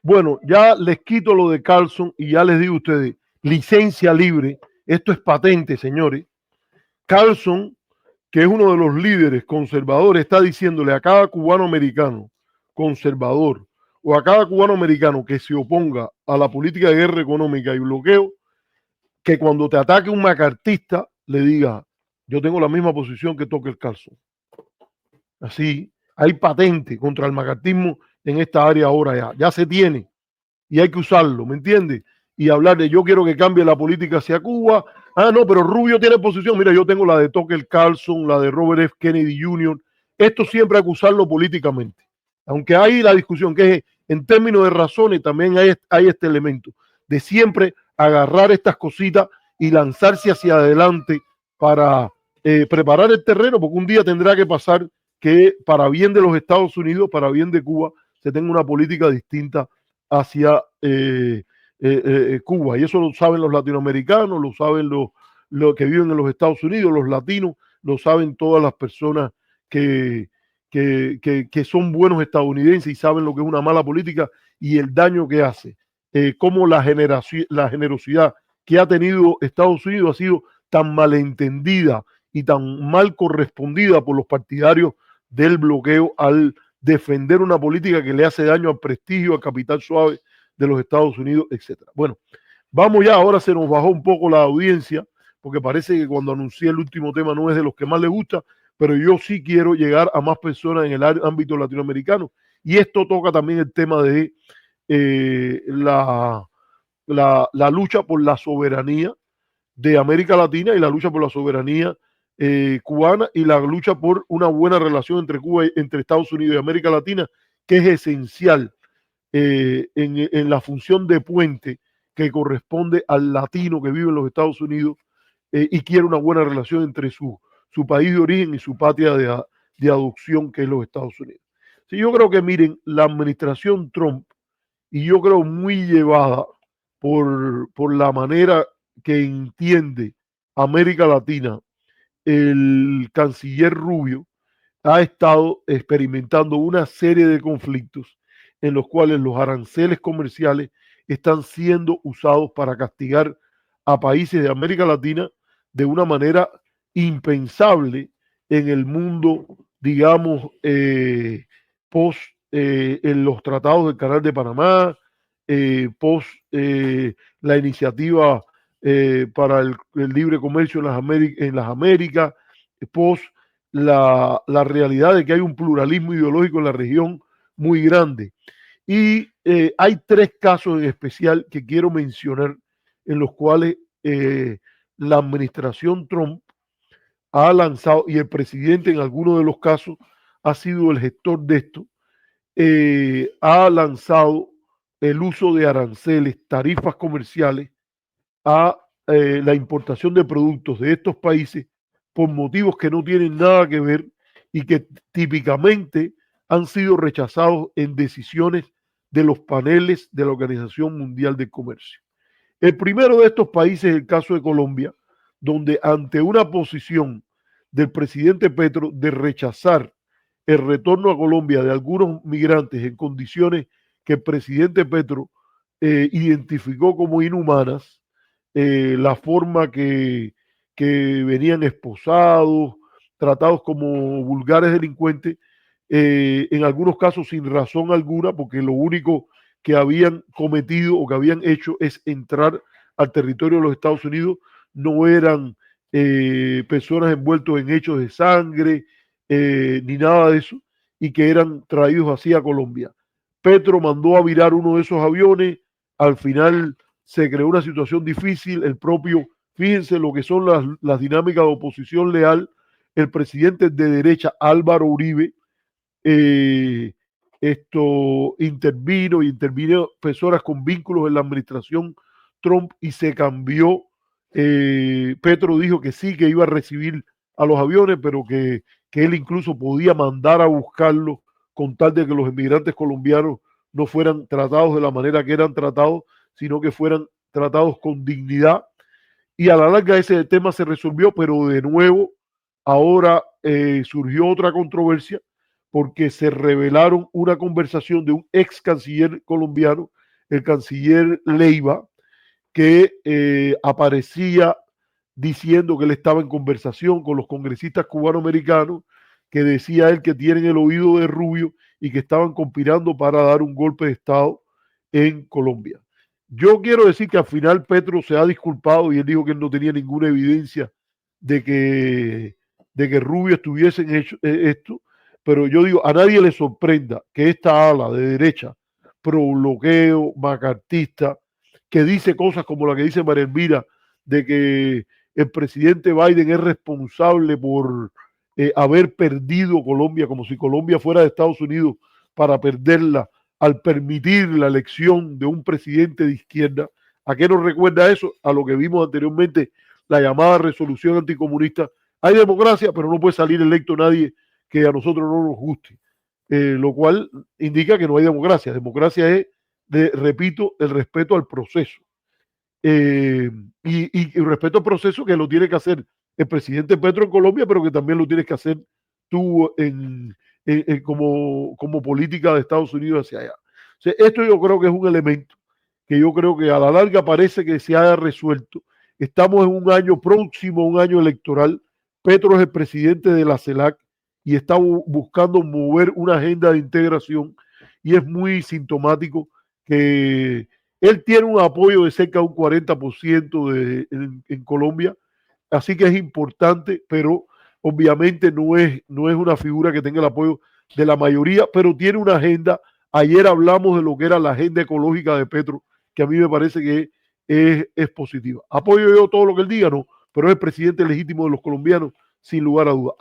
Bueno, ya les quito lo de Carlson y ya les digo a ustedes, licencia libre, esto es patente, señores. Carlson, que es uno de los líderes conservadores, está diciéndole a cada cubano americano conservador o a cada cubano americano que se oponga a la política de guerra económica y bloqueo, que cuando te ataque un macartista, le diga, yo tengo la misma posición que Tucker Carlson. Así, hay patente contra el macartismo en esta área ahora ya se tiene y hay que usarlo, ¿me entiendes? Y hablar de yo quiero que cambie la política hacia Cuba. Ah, no, pero Rubio tiene posición. Mira, yo tengo la de Tucker Carlson, la de Robert F. Kennedy Jr. Esto siempre hay que usarlo políticamente. Aunque hay la discusión que es en términos de razones, también hay este elemento de siempre agarrar estas cositas y lanzarse hacia adelante para preparar el terreno, porque un día tendrá que pasar que para bien de los Estados Unidos, para bien de Cuba, se tenga una política distinta hacia Cuba. Y eso lo saben los latinoamericanos, lo saben los que viven en los Estados Unidos, los latinos, lo saben todas las personas que son buenos estadounidenses y saben lo que es una mala política y el daño que hace. Cómo la generosidad que ha tenido Estados Unidos ha sido tan malentendida y tan mal correspondida por los partidarios del bloqueo al defender una política que le hace daño al prestigio, al capital suave de los Estados Unidos, etcétera. Bueno, vamos ya, ahora se nos bajó un poco la audiencia, porque parece que cuando anuncié el último tema no es de los que más les gusta, pero yo sí quiero llegar a más personas en el ámbito latinoamericano, y esto toca también el tema de la lucha por la soberanía de América Latina y la lucha por la soberanía cubana y la lucha por una buena relación entre Cuba, entre Estados Unidos y América Latina, que es esencial en la función de puente que corresponde al latino que vive en los Estados Unidos y quiere una buena relación entre su país de origen y su patria de adopción, que es los Estados Unidos. Sí, yo creo que, miren, la administración Trump, y yo creo muy llevada por la manera que entiende América Latina, el canciller Rubio ha estado experimentando una serie de conflictos en los cuales los aranceles comerciales están siendo usados para castigar a países de América Latina de una manera impensable en el mundo, digamos, post en los tratados del Canal de Panamá, post la iniciativa para el libre comercio en las Américas, post la realidad de que hay un pluralismo ideológico en la región muy grande. Y hay tres casos en especial que quiero mencionar en los cuales la administración Trump ha lanzado, y el presidente en algunos de los casos ha sido el gestor de esto, ha lanzado el uso de aranceles, tarifas comerciales a la importación de productos de estos países por motivos que no tienen nada que ver y que típicamente han sido rechazados en decisiones de los paneles de la Organización Mundial del Comercio. El primero de estos países es el caso de Colombia, donde ante una posición del presidente Petro de rechazar el retorno a Colombia de algunos migrantes en condiciones que el presidente Petro identificó como inhumanas, la forma que venían esposados, tratados como vulgares delincuentes, en algunos casos sin razón alguna, porque lo único que habían cometido o que habían hecho es entrar al territorio de los Estados Unidos, no eran personas envueltas en hechos de sangre, ni nada de eso, y que eran traídos así a Colombia. Petro mandó a virar uno de esos aviones, al final se creó una situación difícil, el propio, fíjense lo que son las dinámicas de oposición leal, el presidente de derecha Álvaro Uribe, eh, intervino personas con vínculos en la administración Trump y se cambió. Petro dijo que sí, que iba a recibir a los aviones, pero que él incluso podía mandar a buscarlos con tal de que los inmigrantes colombianos no fueran tratados de la manera que eran tratados, sino que fueran tratados con dignidad. Y a la larga ese tema se resolvió, pero de nuevo ahora surgió otra controversia porque se revelaron una conversación de un ex canciller colombiano el canciller Leiva, que aparecía diciendo que él estaba en conversación con los congresistas cubanoamericanos, que decía él que tienen el oído de Rubio y que estaban conspirando para dar un golpe de Estado en Colombia. Yo quiero decir que al final Petro se ha disculpado y él dijo que él no tenía ninguna evidencia de que, de que Rubio estuviese en esto, pero yo digo, a nadie le sorprenda que esta ala de derecha, pro bloqueo, macartista, que dice cosas como la que dice María Elvira, de que el presidente Biden es responsable por haber perdido Colombia, como si Colombia fuera de Estados Unidos para perderla al permitir la elección de un presidente de izquierda. ¿A qué nos recuerda eso? A lo que vimos anteriormente, la llamada resolución anticomunista. Hay democracia, pero no puede salir electo nadie que a nosotros no nos guste. Lo cual indica que no hay democracia. Democracia es, repito, el respeto al proceso. Y respeto al proceso que lo tiene que hacer el presidente Petro en Colombia, pero que también lo tienes que hacer tú como política de Estados Unidos hacia allá. O sea, esto yo creo que es un elemento que yo creo que a la larga parece que se haya resuelto. Estamos en un año próximo, un año electoral. Petro es el presidente de la CELAC y está buscando mover una agenda de integración y es muy sintomático que él tiene un apoyo de cerca de un 40% en Colombia, así que es importante, pero obviamente no es una figura que tenga el apoyo de la mayoría, pero tiene una agenda. Ayer hablamos de lo que era la agenda ecológica de Petro, que a mí me parece que es positiva. ¿Apoyo yo todo lo que él diga? No, pero es el presidente legítimo de los colombianos, sin lugar a dudas.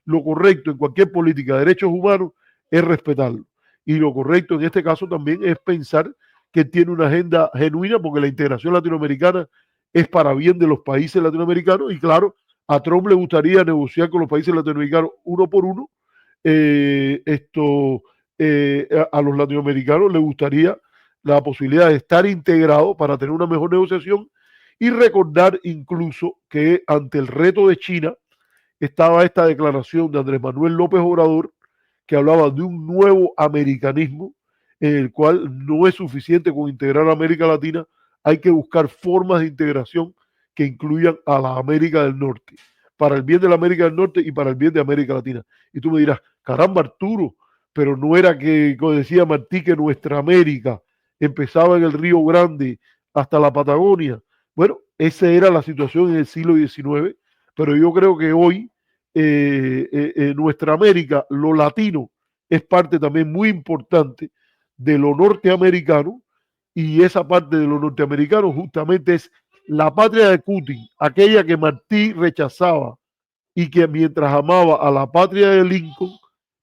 Lo correcto en cualquier política de derechos humanos es respetarlo. Y lo correcto en este caso también es pensar que tiene una agenda genuina, porque la integración latinoamericana es para bien de los países latinoamericanos y claro, a Trump le gustaría negociar con los países latinoamericanos uno por uno. A los latinoamericanos les gustaría la posibilidad de estar integrados para tener una mejor negociación y recordar incluso que ante el reto de China estaba esta declaración de Andrés Manuel López Obrador que hablaba de un nuevo americanismo en el cual no es suficiente con integrar a América Latina, hay que buscar formas de integración que incluyan a la América del Norte, para el bien de la América del Norte y para el bien de América Latina. Y tú me dirás, caramba Arturo, pero no era que, como decía Martí, que nuestra América empezaba en el Río Grande hasta la Patagonia. Bueno, esa era la situación en el siglo XIX, pero yo creo que hoy nuestra América, lo latino, es parte también muy importante de lo norteamericano y esa parte de lo norteamericano justamente es la patria de Putin, aquella que Martí rechazaba y que mientras amaba a la patria de Lincoln,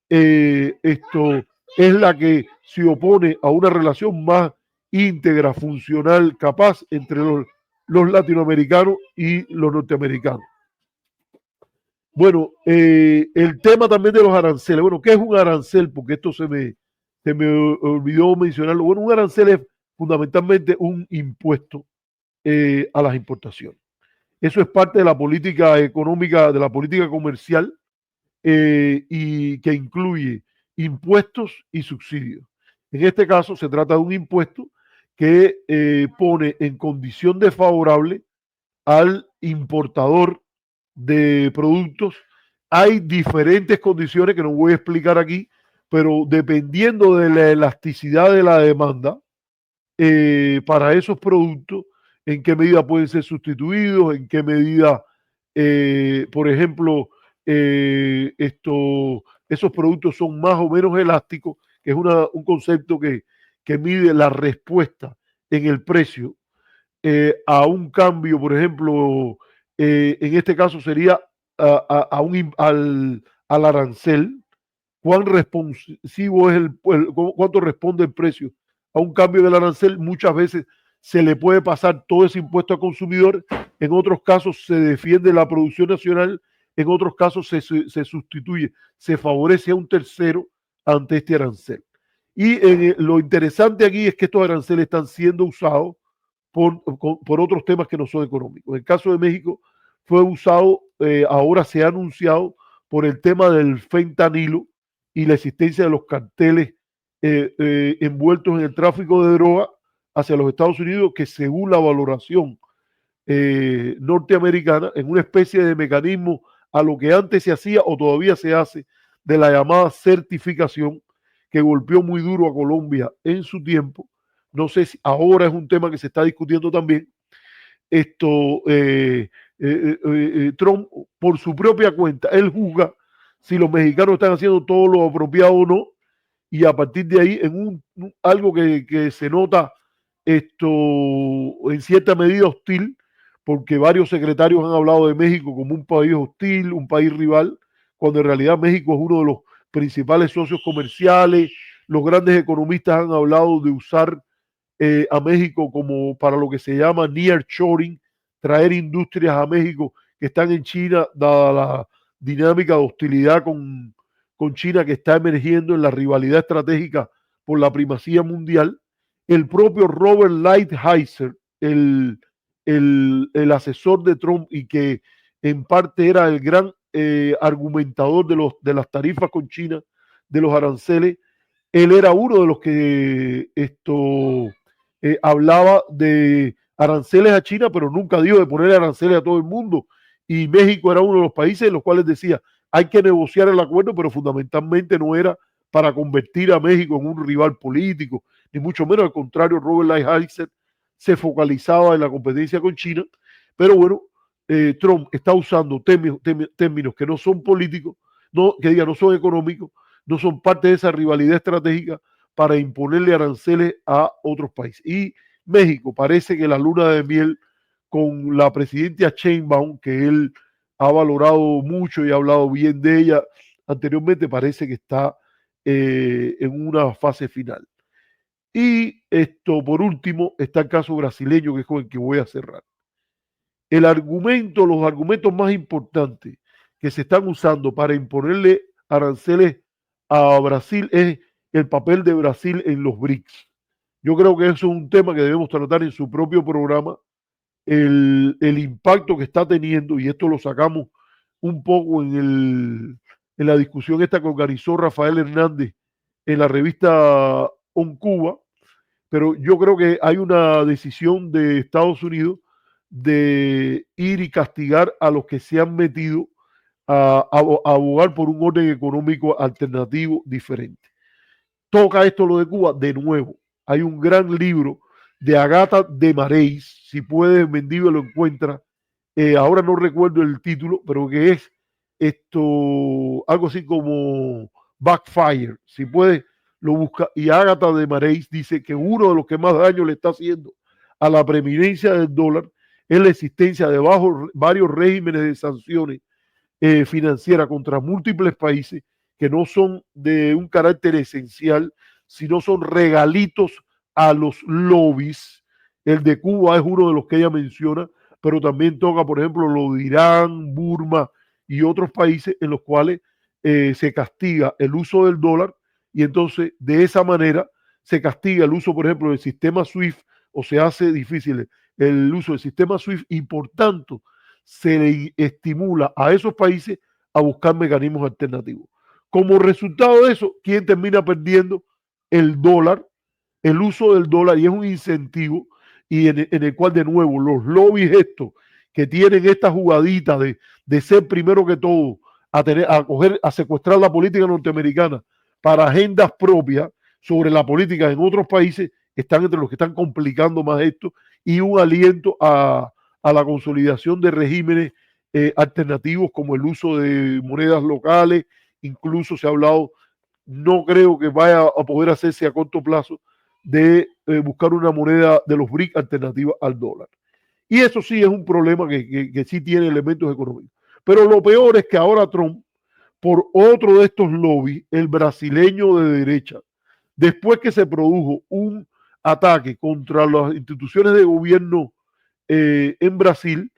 esto es la que se opone a una relación más íntegra, funcional, capaz entre los latinoamericanos y los norteamericanos. Bueno, el tema también de los aranceles. Bueno, ¿qué es un arancel? Porque esto se me olvidó mencionarlo. Bueno, un arancel es fundamentalmente un impuesto a las importaciones. Eso es parte de la política económica, de la política comercial y que incluye impuestos y subsidios. En este caso se trata de un impuesto que pone en condición desfavorable al importador de productos. Hay diferentes condiciones que no voy a explicar aquí, pero dependiendo de la elasticidad de la demanda para esos productos, en qué medida pueden ser sustituidos, en qué medida, por ejemplo, esos productos son más o menos elásticos, que es un concepto que mide la respuesta en el precio a un cambio, por ejemplo, en este caso sería al arancel, cuán responsivo es cuánto responde el precio a un cambio del arancel. Muchas veces se le puede pasar todo ese impuesto al consumidor, en otros casos se defiende la producción nacional, en otros casos se sustituye, se favorece a un tercero ante este arancel. Y lo interesante aquí es que estos aranceles están siendo usados por otros temas que no son económicos. En el caso de México fue usado, ahora se ha anunciado por el tema del fentanilo y la existencia de los carteles envueltos en el tráfico de droga hacia los Estados Unidos que, según la valoración norteamericana, en una especie de mecanismo a lo que antes se hacía o todavía se hace de la llamada certificación, que golpeó muy duro a Colombia en su tiempo. No sé si ahora es un tema que se está discutiendo también. Esto, Trump, por su propia cuenta, él juzga si los mexicanos están haciendo todo lo apropiado o no, y a partir de ahí, en algo que se nota en cierta medida hostil, porque varios secretarios han hablado de México como un país hostil, un país rival, cuando en realidad México es uno de los principales socios comerciales. Los grandes economistas han hablado de usar a México como para lo que se llama nearshoring, traer industrias a México que están en China, dada la dinámica de hostilidad con China que está emergiendo en la rivalidad estratégica por la primacía mundial. El propio Robert Lighthizer, el asesor de Trump y que en parte era el gran argumentador de las tarifas con China, de los aranceles, él era uno de los que hablaba de aranceles a China, pero nunca dijo de poner aranceles a todo el mundo. Y México era uno de los países en los cuales decía, hay que negociar el acuerdo, pero fundamentalmente no era para convertir a México en un rival político, ni mucho menos. Al contrario, Robert Lighthizer se focalizaba en la competencia con China. Pero bueno, Trump está usando términos que no son políticos, que diga no son económicos, no son parte de esa rivalidad estratégica para imponerle aranceles a otros países. Y México parece que la luna de miel con la presidenta Sheinbaum, que él ha valorado mucho y ha hablado bien de ella anteriormente, parece que está en una fase final. Y por último, está el caso brasileño, que es con el que voy a cerrar. Los argumentos más importantes que se están usando para imponerle aranceles a Brasil es el papel de Brasil en los BRICS. Yo creo que eso es un tema que debemos tratar en su propio programa, el impacto que está teniendo, y esto lo sacamos un poco en la discusión esta que organizó Rafael Hernández en la revista On Cuba, pero yo creo que hay una decisión de Estados Unidos de ir y castigar a los que se han metido a abogar por un orden económico alternativo diferente. Toca esto lo de Cuba de nuevo. Hay un gran libro de Agata de Mareis, si puede, Mendive lo encuentra. Ahora no recuerdo el título, pero que es algo así como Backfire. Si puede, lo busca. Y Agata de Mareis dice que uno de los que más daño le está haciendo a la preeminencia del dólar es la existencia de varios regímenes de sanciones financieras contra múltiples países que no son de un carácter esencial, sino son regalitos a los lobbies. El de Cuba es uno de los que ella menciona, pero también toca, por ejemplo, lo de Irán, Burma y otros países en los cuales se castiga el uso del dólar, y entonces de esa manera se castiga el uso, por ejemplo, del sistema SWIFT, o se hace difícil el uso del sistema SWIFT, y por tanto se le estimula a esos países a buscar mecanismos alternativos. Como resultado de eso, ¿quién termina perdiendo? El dólar, el uso del dólar, y es un incentivo, y en el cual de nuevo los lobbies estos que tienen esta jugadita de ser primero que todo, a secuestrar la política norteamericana para agendas propias sobre la política en otros países, están entre los que están complicando más esto, y un aliento a la consolidación de regímenes alternativos como el uso de monedas locales. Incluso se ha hablado, no creo que vaya a poder hacerse a corto plazo, de buscar una moneda de los BRIC alternativa al dólar. Y eso sí es un problema que sí tiene elementos económicos. Pero lo peor es que ahora Trump, por otro de estos lobbies, el brasileño de derecha, después que se produjo un ataque contra las instituciones de gobierno en Brasil,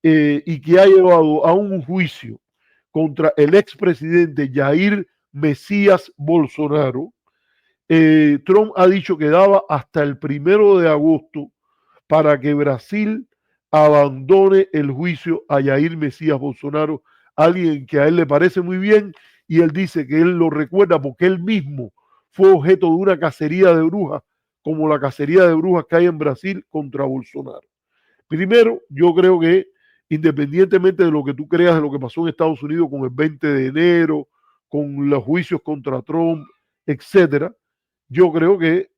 y que ha llevado a un juicio contra el expresidente Jair Mesías Bolsonaro, Trump ha dicho que daba hasta el 1 de agosto para que Brasil abandone el juicio a Jair Mesías Bolsonaro, alguien que a él le parece muy bien, y él dice que él lo recuerda porque él mismo fue objeto de una cacería de brujas como la cacería de brujas que hay en Brasil contra Bolsonaro. Primero, yo creo que independientemente de lo que tú creas de lo que pasó en Estados Unidos con el 20 de enero, con los juicios contra Trump, etcétera, yo creo que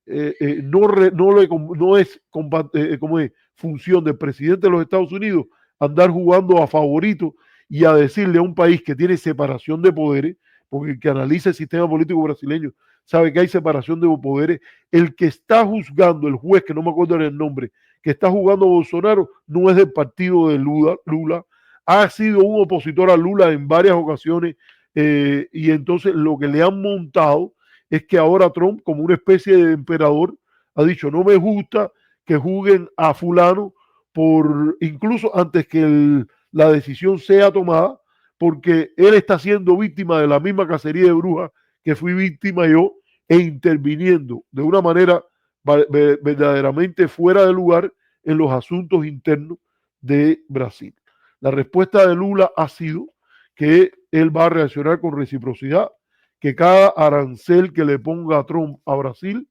no es, como es función del presidente de los Estados Unidos andar jugando a favorito y a decirle a un país que tiene separación de poderes, porque el que analiza el sistema político brasileño sabe que hay separación de poderes, el que está juzgando, el juez, que no me acuerdo el nombre, que está jugando a Bolsonaro, no es del partido de Lula, ha sido un opositor a Lula en varias ocasiones, y entonces lo que le han montado es que ahora Trump, como una especie de emperador, ha dicho, no me gusta que juzguen a fulano por incluso antes que la decisión sea tomada, porque él está siendo víctima de la misma cacería de brujas que fui víctima yo, e interviniendo de una manera verdaderamente fuera de lugar en los asuntos internos de Brasil. La respuesta de Lula ha sido que él va a reaccionar con reciprocidad, que cada arancel que le ponga a Trump a Brasil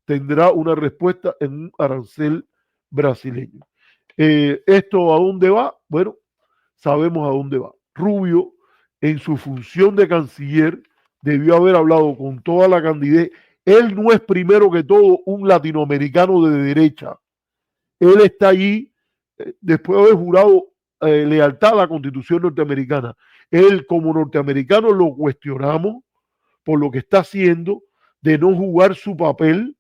tendrá una respuesta en un arancel brasileño. ¿Esto a dónde va? Bueno, sabemos a dónde va. Rubio, en su función de canciller, debió haber hablado con toda la candidez. Él no es primero que todo un latinoamericano de derecha. Él está allí después de haber jurado lealtad a la Constitución norteamericana. Él, como norteamericano, lo cuestionamos por lo que está haciendo de no jugar su papel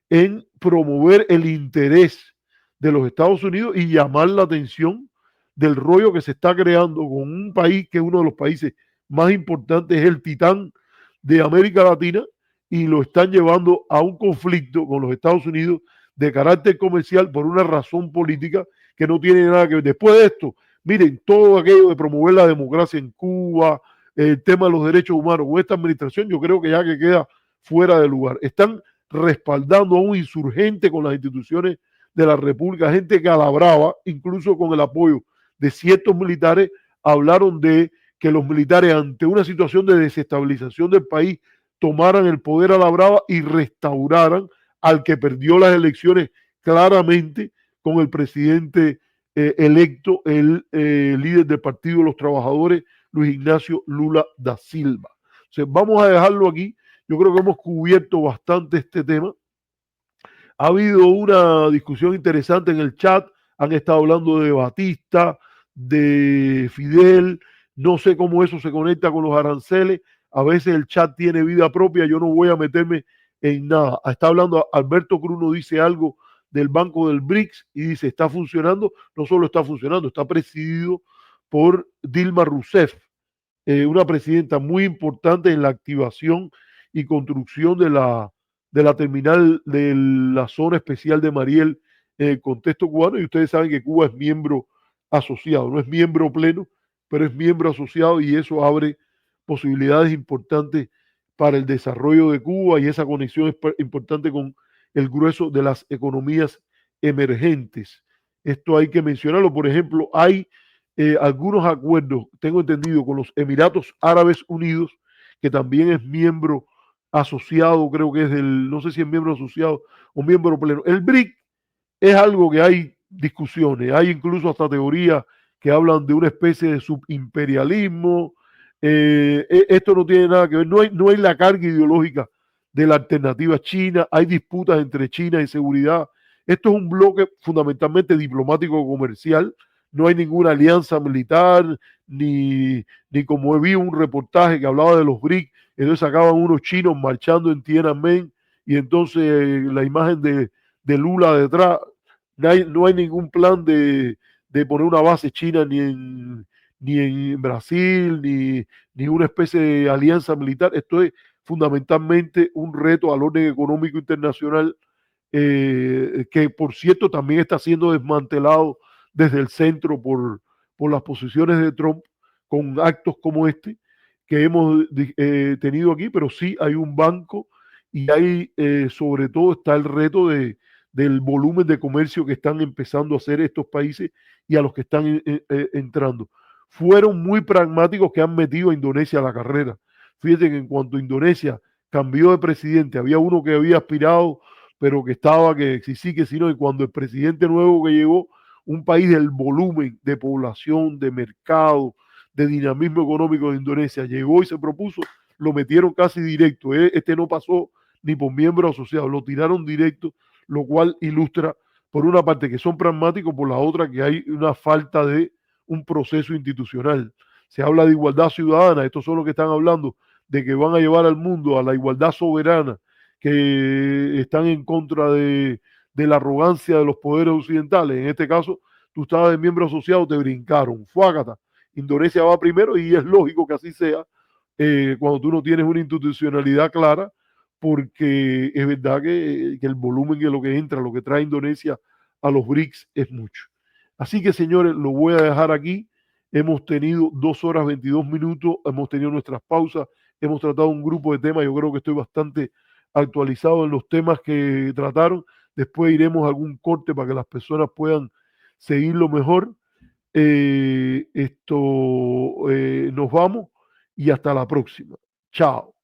en promover el interés de los Estados Unidos y llamar la atención del rollo que se está creando con un país que es uno de los países más importantes, es el titán de América Latina, y lo están llevando a un conflicto con los Estados Unidos de carácter comercial por una razón política que no tiene nada que ver. Después de esto, miren, todo aquello de promover la democracia en Cuba, el tema de los derechos humanos con esta administración, yo creo que ya que queda fuera de lugar. Están respaldando a un insurgente con las instituciones de la República, gente que a la brava, incluso con el apoyo de ciertos militares, hablaron de que los militares ante una situación de desestabilización del país tomaran el poder a la brava y restauraran al que perdió las elecciones claramente con el presidente electo, el líder del Partido de los Trabajadores, Luis Ignacio Lula da Silva. O sea, vamos a dejarlo aquí. Yo creo que hemos cubierto bastante este tema. Ha habido una discusión interesante en el chat. Han estado hablando de Batista, de Fidel. No sé cómo eso se conecta con los aranceles. A veces el chat tiene vida propia. Yo no voy a meterme en nada. Está hablando Alberto Cruno, dice algo del Banco del BRICS y dice, está funcionando. No solo está funcionando, está presidido por Dilma Rousseff, una presidenta muy importante en la activación y construcción de la terminal de la zona especial de Mariel en el contexto cubano. Y ustedes saben que Cuba es miembro asociado, no es miembro pleno, pero es miembro asociado, y eso abre posibilidades importantes para el desarrollo de Cuba, y esa conexión es importante con el grueso de las economías emergentes. Esto hay que mencionarlo. Por ejemplo, hay algunos acuerdos, tengo entendido, con los Emiratos Árabes Unidos, que también es miembro asociado, creo que es del, no sé si es miembro asociado o miembro pleno. El BRIC es algo que hay discusiones, hay incluso hasta teorías que hablan de una especie de subimperialismo. Esto no tiene nada que ver, no hay la carga ideológica de la alternativa china, hay disputas entre China y seguridad. Esto es un bloque fundamentalmente diplomático comercial, no hay ninguna alianza militar, ni como vi un reportaje que hablaba de los BRIC, entonces sacaban unos chinos marchando en Tiananmen, y entonces la imagen de Lula detrás. No hay ningún plan de poner una base china ni en Brasil, ni una especie de alianza militar. Esto es fundamentalmente un reto al orden económico internacional, que por cierto también está siendo desmantelado desde el centro por las posiciones de Trump, con actos como este que hemos tenido aquí. Pero sí hay un banco, y hay sobre todo está el reto del volumen de comercio que están empezando a hacer estos países y a los que están entrando. Fueron muy pragmáticos que han metido a Indonesia a la carrera. Fíjense que en cuanto Indonesia cambió de presidente, había uno que había aspirado pero que estaba, que sí, sí, que sí, no. Y cuando el presidente nuevo que llegó, un país del volumen de población, de mercado, de dinamismo económico de Indonesia, llegó y se propuso, lo metieron casi directo. Este no pasó ni por miembros asociados, lo tiraron directo, lo cual ilustra, por una parte, que son pragmáticos, por la otra, que hay una falta de un proceso institucional. Se habla de igualdad ciudadana, estos son los que están hablando de que van a llevar al mundo a la igualdad soberana, que están en contra de la arrogancia de los poderes occidentales. En este caso, tú estabas de miembro asociado, te brincaron, fuácata. Indonesia va primero y es lógico que así sea cuando tú no tienes una institucionalidad clara, porque es verdad que el volumen de lo que entra, lo que trae Indonesia a los BRICS es mucho. Así que, señores, lo voy a dejar aquí. Hemos tenido 2 horas 22 minutos, hemos tenido nuestras pausas, hemos tratado un grupo de temas. Yo creo que estoy bastante actualizado en los temas que trataron. Después iremos a algún corte para que las personas puedan seguirlo mejor. Nos vamos y hasta la próxima. Chao.